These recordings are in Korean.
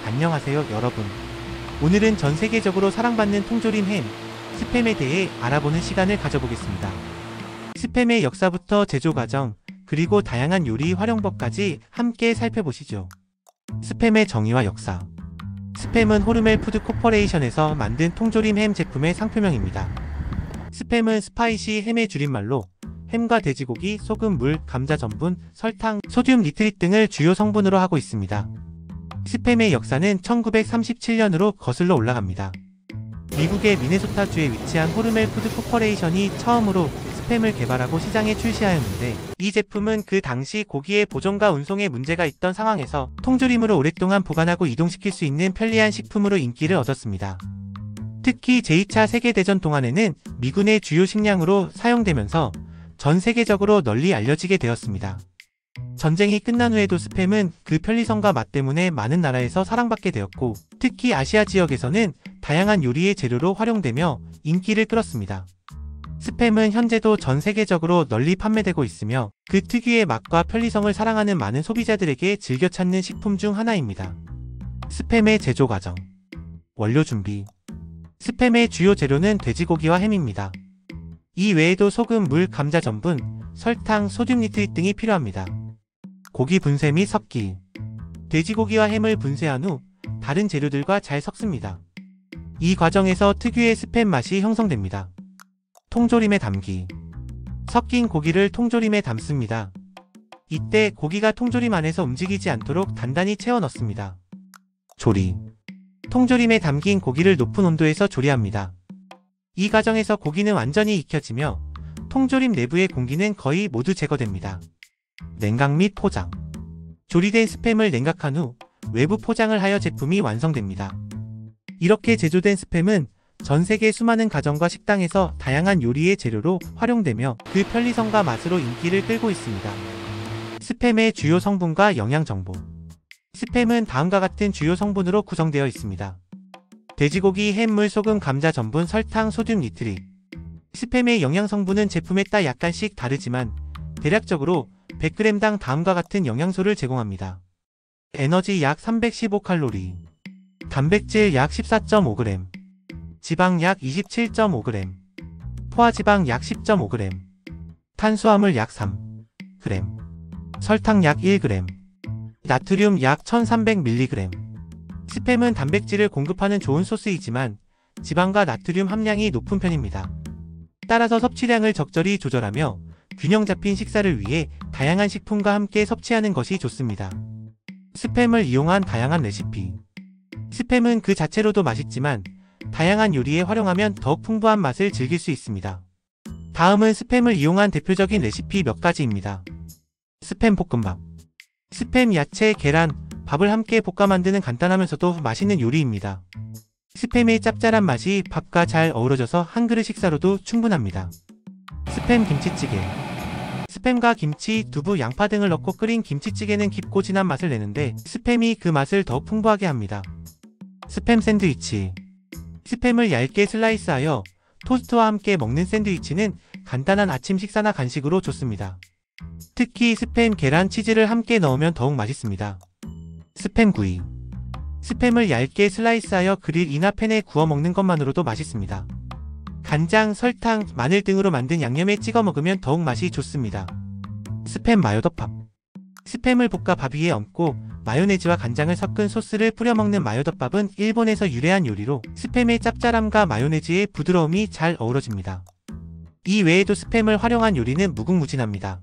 안녕하세요 여러분. 오늘은 전 세계적으로 사랑받는 통조림 햄, 스팸에 대해 알아보는 시간을 가져보겠습니다. 스팸의 역사부터 제조 과정, 그리고 다양한 요리 활용법까지 함께 살펴보시죠. 스팸의 정의와 역사. 스팸은 호르멜 푸드 코퍼레이션에서 만든 통조림 햄 제품의 상표명입니다. 스팸은 스파이시 햄의 줄임말로 햄과 돼지고기, 소금, 물, 감자 전분, 설탕, 소듐 니트릿 등을 주요 성분으로 하고 있습니다. 스팸의 역사는 1937년으로 거슬러 올라갑니다. 미국의 미네소타주에 위치한 호르멜 푸드 코퍼레이션이 처음으로 스팸을 개발하고 시장에 출시하였는데, 이 제품은 그 당시 고기의 보존과 운송에 문제가 있던 상황에서 통조림으로 오랫동안 보관하고 이동시킬 수 있는 편리한 식품으로 인기를 얻었습니다. 특히 제2차 세계대전 동안에는 미군의 주요 식량으로 사용되면서 전 세계적으로 널리 알려지게 되었습니다. 전쟁이 끝난 후에도 스팸은 그 편리성과 맛 때문에 많은 나라에서 사랑받게 되었고, 특히 아시아 지역에서는 다양한 요리의 재료로 활용되며 인기를 끌었습니다. 스팸은 현재도 전 세계적으로 널리 판매되고 있으며 그 특유의 맛과 편리성을 사랑하는 많은 소비자들에게 즐겨 찾는 식품 중 하나입니다. 스팸의 제조 과정. 원료 준비. 스팸의 주요 재료는 돼지고기와 햄입니다. 이 외에도 소금, 물, 감자 전분, 설탕, 소듐 니트릿 등이 필요합니다. 고기 분쇄 및 섞기. 돼지고기와 햄을 분쇄한 후 다른 재료들과 잘 섞습니다. 이 과정에서 특유의 스팸 맛이 형성됩니다. 통조림에 담기. 섞인 고기를 통조림에 담습니다. 이때 고기가 통조림 안에서 움직이지 않도록 단단히 채워 넣습니다. 조리. 통조림에 담긴 고기를 높은 온도에서 조리합니다. 이 과정에서 고기는 완전히 익혀지며 통조림 내부의 공기는 거의 모두 제거됩니다. 냉각 및 포장. 조리된 스팸을 냉각한 후 외부 포장을 하여 제품이 완성됩니다. 이렇게 제조된 스팸은 전 세계 수많은 가정과 식당에서 다양한 요리의 재료로 활용되며 그 편리성과 맛으로 인기를 끌고 있습니다. 스팸의 주요 성분과 영양 정보. 스팸은 다음과 같은 주요 성분으로 구성되어 있습니다. 돼지고기, 햄, 물, 소금, 감자 전분, 설탕, 소듐 니트릿. 스팸의 영양 성분은 제품에 따라 약간씩 다르지만 대략적으로 100g당 다음과 같은 영양소를 제공합니다. 에너지 약 315칼로리, 단백질 약 14.5g, 지방 약 27.5g, 포화지방 약 10.5g, 탄수화물 약 3g, 설탕 약 1g, 나트륨 약 1300mg. 스팸은 단백질을 공급하는 좋은 소스이지만 지방과 나트륨 함량이 높은 편입니다. 따라서 섭취량을 적절히 조절하며 균형 잡힌 식사를 위해 다양한 식품과 함께 섭취하는 것이 좋습니다. 스팸을 이용한 다양한 레시피. 스팸은 그 자체로도 맛있지만 다양한 요리에 활용하면 더욱 풍부한 맛을 즐길 수 있습니다. 다음은 스팸을 이용한 대표적인 레시피 몇 가지입니다. 스팸 볶음밥. 스팸, 야채, 계란, 밥을 함께 볶아 만드는 간단하면서도 맛있는 요리입니다. 스팸의 짭짤한 맛이 밥과 잘 어우러져서 한 그릇 식사로도 충분합니다. 스팸 김치찌개. 스팸과 김치, 두부, 양파 등을 넣고 끓인 김치찌개는 깊고 진한 맛을 내는데 스팸이 그 맛을 더욱 풍부하게 합니다. 스팸 샌드위치. 스팸을 얇게 슬라이스하여 토스트와 함께 먹는 샌드위치는 간단한 아침 식사나 간식으로 좋습니다. 특히 스팸, 계란, 치즈를 함께 넣으면 더욱 맛있습니다. 스팸 구이. 스팸을 얇게 슬라이스하여 그릴이나 팬에 구워 먹는 것만으로도 맛있습니다. 간장, 설탕, 마늘 등으로 만든 양념에 찍어 먹으면 더욱 맛이 좋습니다. 스팸 마요덮밥. 스팸을 볶아 밥 위에 얹고 마요네즈와 간장을 섞은 소스를 뿌려 먹는 마요덮밥은 일본에서 유래한 요리로 스팸의 짭짤함과 마요네즈의 부드러움이 잘 어우러집니다. 이 외에도 스팸을 활용한 요리는 무궁무진합니다.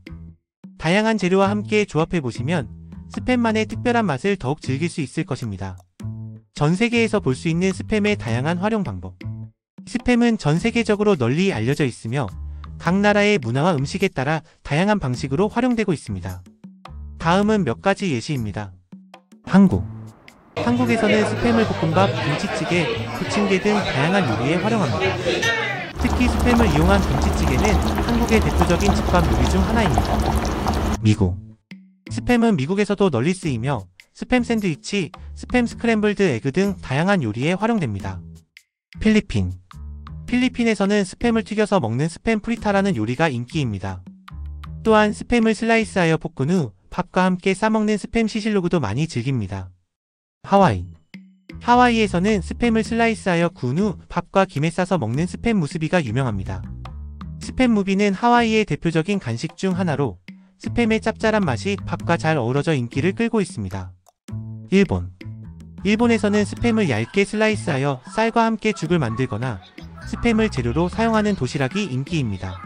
다양한 재료와 함께 조합해보시면 스팸만의 특별한 맛을 더욱 즐길 수 있을 것입니다. 전 세계에서 볼 수 있는 스팸의 다양한 활용 방법. 스팸은 전 세계적으로 널리 알려져 있으며 각 나라의 문화와 음식에 따라 다양한 방식으로 활용되고 있습니다. 다음은 몇 가지 예시입니다. 한국. 한국에서는 스팸을 볶음밥, 김치찌개, 부침개 등 다양한 요리에 활용합니다. 특히 스팸을 이용한 김치찌개는 한국의 대표적인 집밥 요리 중 하나입니다. 미국. 스팸은 미국에서도 널리 쓰이며 스팸 샌드위치, 스팸 스크램블드 에그 등 다양한 요리에 활용됩니다. 필리핀. 필리핀에서는 스팸을 튀겨서 먹는 스팸 프리타라는 요리가 인기입니다. 또한 스팸을 슬라이스하여 볶은 후 밥과 함께 싸먹는 스팸 시실로그도 많이 즐깁니다. 하와이. 하와이에서는 스팸을 슬라이스하여 구운 후 밥과 김에 싸서 먹는 스팸 무스비가 유명합니다. 스팸 무비는 하와이의 대표적인 간식 중 하나로 스팸의 짭짤한 맛이 밥과 잘 어우러져 인기를 끌고 있습니다. 일본에서는 스팸을 얇게 슬라이스하여 쌀과 함께 죽을 만들거나 스팸을 재료로 사용하는 도시락이 인기입니다.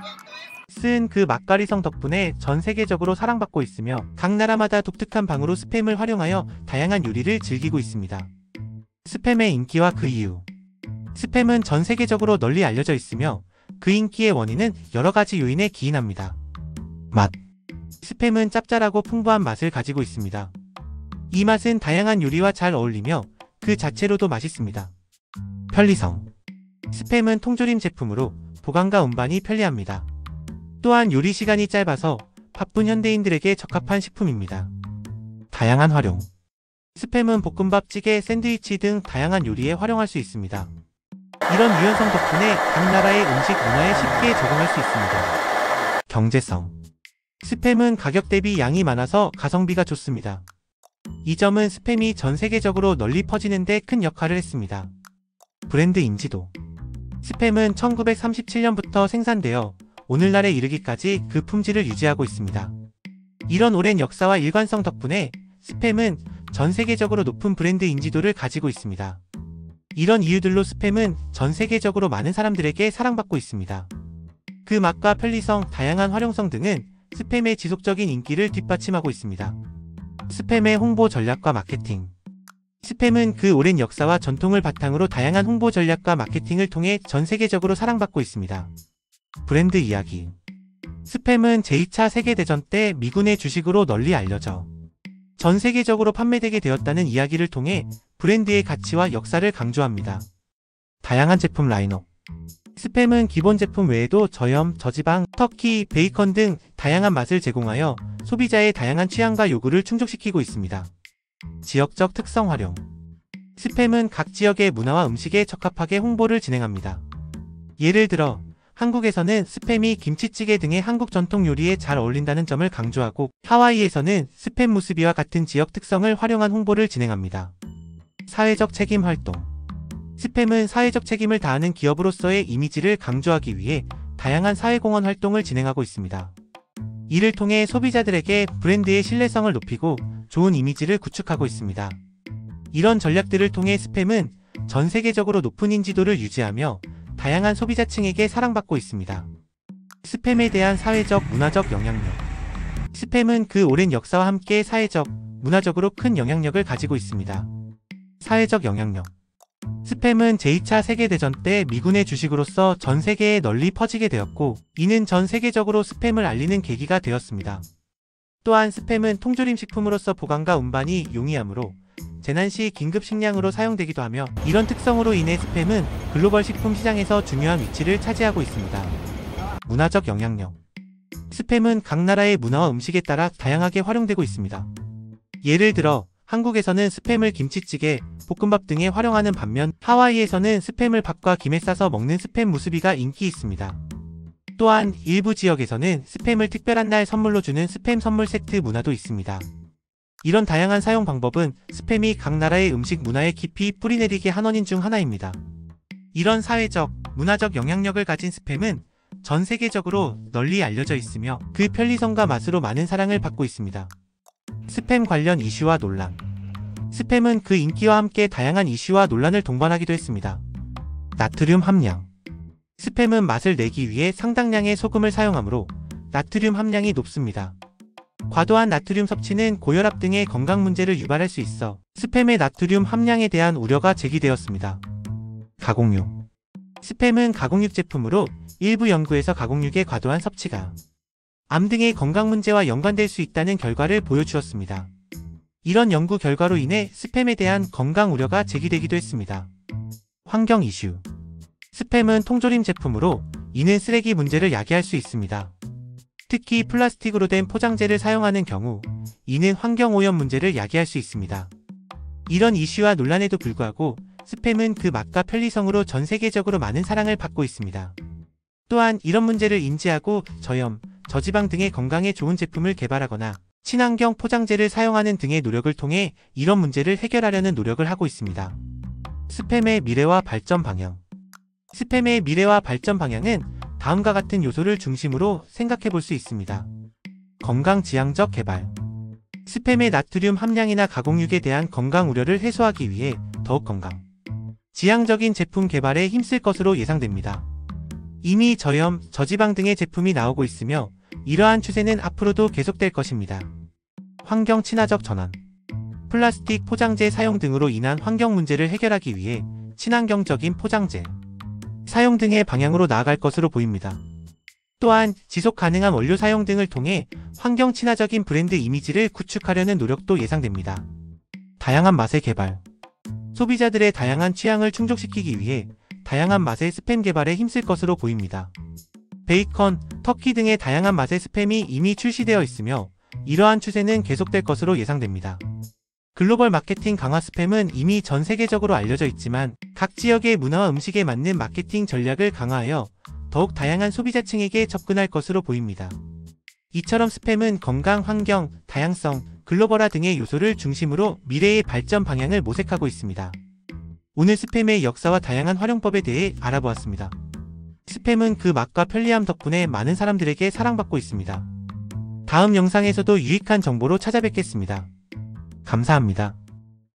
쓴 그 맛깔이성 덕분에 전 세계적으로 사랑받고 있으며 각 나라마다 독특한 방으로 스팸을 활용하여 다양한 요리를 즐기고 있습니다. 스팸의 인기와 그 이유. 스팸은 전 세계적으로 널리 알려져 있으며 그 인기의 원인은 여러 가지 요인에 기인합니다. 맛. 스팸은 짭짤하고 풍부한 맛을 가지고 있습니다. 이 맛은 다양한 요리와 잘 어울리며 그 자체로도 맛있습니다. 편리성. 스팸은 통조림 제품으로 보관과 운반이 편리합니다. 또한 요리 시간이 짧아서 바쁜 현대인들에게 적합한 식품입니다. 다양한 활용. 스팸은 볶음밥, 찌개, 샌드위치 등 다양한 요리에 활용할 수 있습니다. 이런 유연성 덕분에 각 나라의 음식 문화에 쉽게 적응할 수 있습니다. 경제성. 스팸은 가격 대비 양이 많아서 가성비가 좋습니다. 이 점은 스팸이 전 세계적으로 널리 퍼지는 데 큰 역할을 했습니다. 브랜드 인지도. 스팸은 1937년부터 생산되어 오늘날에 이르기까지 그 품질을 유지하고 있습니다. 이런 오랜 역사와 일관성 덕분에 스팸은 전 세계적으로 높은 브랜드 인지도를 가지고 있습니다. 이런 이유들로 스팸은 전 세계적으로 많은 사람들에게 사랑받고 있습니다. 그 맛과 편리성, 다양한 활용성 등은 스팸의 지속적인 인기를 뒷받침하고 있습니다. 스팸의 홍보 전략과 마케팅. 스팸은 그 오랜 역사와 전통을 바탕으로 다양한 홍보 전략과 마케팅을 통해 전 세계적으로 사랑받고 있습니다. 브랜드 이야기. 스팸은 제2차 세계대전 때 미군의 주식으로 널리 알려져 전 세계적으로 판매되게 되었다는 이야기를 통해 브랜드의 가치와 역사를 강조합니다. 다양한 제품 라인업. 스팸은 기본 제품 외에도 저염, 저지방, 터키, 베이컨 등 다양한 맛을 제공하여 소비자의 다양한 취향과 요구를 충족시키고 있습니다. 지역적 특성 활용. 스팸은 각 지역의 문화와 음식에 적합하게 홍보를 진행합니다. 예를 들어 한국에서는 스팸이 김치찌개 등의 한국 전통 요리에 잘 어울린다는 점을 강조하고 하와이에서는 스팸 무스비와 같은 지역 특성을 활용한 홍보를 진행합니다. 사회적 책임 활동. 스팸은 사회적 책임을 다하는 기업으로서의 이미지를 강조하기 위해 다양한 사회공헌 활동을 진행하고 있습니다. 이를 통해 소비자들에게 브랜드의 신뢰성을 높이고 좋은 이미지를 구축하고 있습니다. 이런 전략들을 통해 스팸은 전 세계적으로 높은 인지도를 유지하며 다양한 소비자층에게 사랑받고 있습니다. 스팸에 대한 사회적, 문화적 영향력. 스팸은 그 오랜 역사와 함께 사회적, 문화적으로 큰 영향력을 가지고 있습니다. 사회적 영향력. 스팸은 제2차 세계대전 때 미군의 주식으로서 전 세계에 널리 퍼지게 되었고 이는 전 세계적으로 스팸을 알리는 계기가 되었습니다. 또한 스팸은 통조림 식품으로서 보관과 운반이 용이하므로 재난 시 긴급 식량으로 사용되기도 하며 이런 특성으로 인해 스팸은 글로벌 식품 시장에서 중요한 위치를 차지하고 있습니다. 문화적 영향력. 스팸은 각 나라의 문화와 음식에 따라 다양하게 활용되고 있습니다. 예를 들어 한국에서는 스팸을 김치찌개, 볶음밥 등에 활용하는 반면 하와이에서는 스팸을 밥과 김에 싸서 먹는 스팸 무스비가 인기 있습니다. 또한 일부 지역에서는 스팸을 특별한 날 선물로 주는 스팸 선물 세트 문화도 있습니다. 이런 다양한 사용 방법은 스팸이 각 나라의 음식 문화에 깊이 뿌리내리게 한 원인 중 하나입니다. 이런 사회적, 문화적 영향력을 가진 스팸은 전 세계적으로 널리 알려져 있으며 그 편리성과 맛으로 많은 사랑을 받고 있습니다. 스팸 관련 이슈와 논란. 스팸은 그 인기와 함께 다양한 이슈와 논란을 동반하기도 했습니다. 나트륨 함량. 스팸은 맛을 내기 위해 상당량의 소금을 사용하므로 나트륨 함량이 높습니다. 과도한 나트륨 섭취는 고혈압 등의 건강 문제를 유발할 수 있어 스팸의 나트륨 함량에 대한 우려가 제기되었습니다. 가공육. 스팸은 가공육 제품으로 일부 연구에서 가공육의 과도한 섭취가 암 등의 건강 문제와 연관될 수 있다는 결과를 보여주었습니다. 이런 연구 결과로 인해 스팸에 대한 건강 우려가 제기되기도 했습니다. 환경 이슈. 스팸은 통조림 제품으로 이는 쓰레기 문제를 야기할 수 있습니다. 특히 플라스틱으로 된 포장재를 사용하는 경우 이는 환경오염 문제를 야기할 수 있습니다. 이런 이슈와 논란에도 불구하고 스팸은 그 맛과 편리성으로 전 세계적으로 많은 사랑을 받고 있습니다. 또한 이런 문제를 인지하고 저염, 저지방 등의 건강에 좋은 제품을 개발하거나 친환경 포장재를 사용하는 등의 노력을 통해 이런 문제를 해결하려는 노력을 하고 있습니다. 스팸의 미래와 발전 방향. 스팸의 미래와 발전 방향은 다음과 같은 요소를 중심으로 생각해 볼 수 있습니다. 건강지향적 개발. 스팸의 나트륨 함량이나 가공육에 대한 건강 우려를 해소하기 위해 더욱 건강 지향적인 제품 개발에 힘쓸 것으로 예상됩니다. 이미 저염, 저지방 등의 제품이 나오고 있으며 이러한 추세는 앞으로도 계속될 것입니다. 환경 친화적 전환. 플라스틱 포장재 사용 등으로 인한 환경 문제를 해결하기 위해 친환경적인 포장재 사용 등의 방향으로 나아갈 것으로 보입니다. 또한 지속 가능한 원료 사용 등을 통해 환경 친화적인 브랜드 이미지를 구축하려는 노력도 예상됩니다. 다양한 맛의 개발. 소비자들의 다양한 취향을 충족시키기 위해 다양한 맛의 스팸 개발에 힘쓸 것으로 보입니다. 베이컨, 터키 등의 다양한 맛의 스팸이 이미 출시되어 있으며 이러한 추세는 계속될 것으로 예상됩니다. 글로벌 마케팅 강화. 스팸은 이미 전 세계적으로 알려져 있지만 각 지역의 문화와 음식에 맞는 마케팅 전략을 강화하여 더욱 다양한 소비자층에게 접근할 것으로 보입니다. 이처럼 스팸은 건강, 환경, 다양성, 글로벌화 등의 요소를 중심으로 미래의 발전 방향을 모색하고 있습니다. 오늘 스팸의 역사와 다양한 활용법에 대해 알아보았습니다. 스팸은 그 맛과 편리함 덕분에 많은 사람들에게 사랑받고 있습니다. 다음 영상에서도 유익한 정보로 찾아뵙겠습니다. 감사합니다.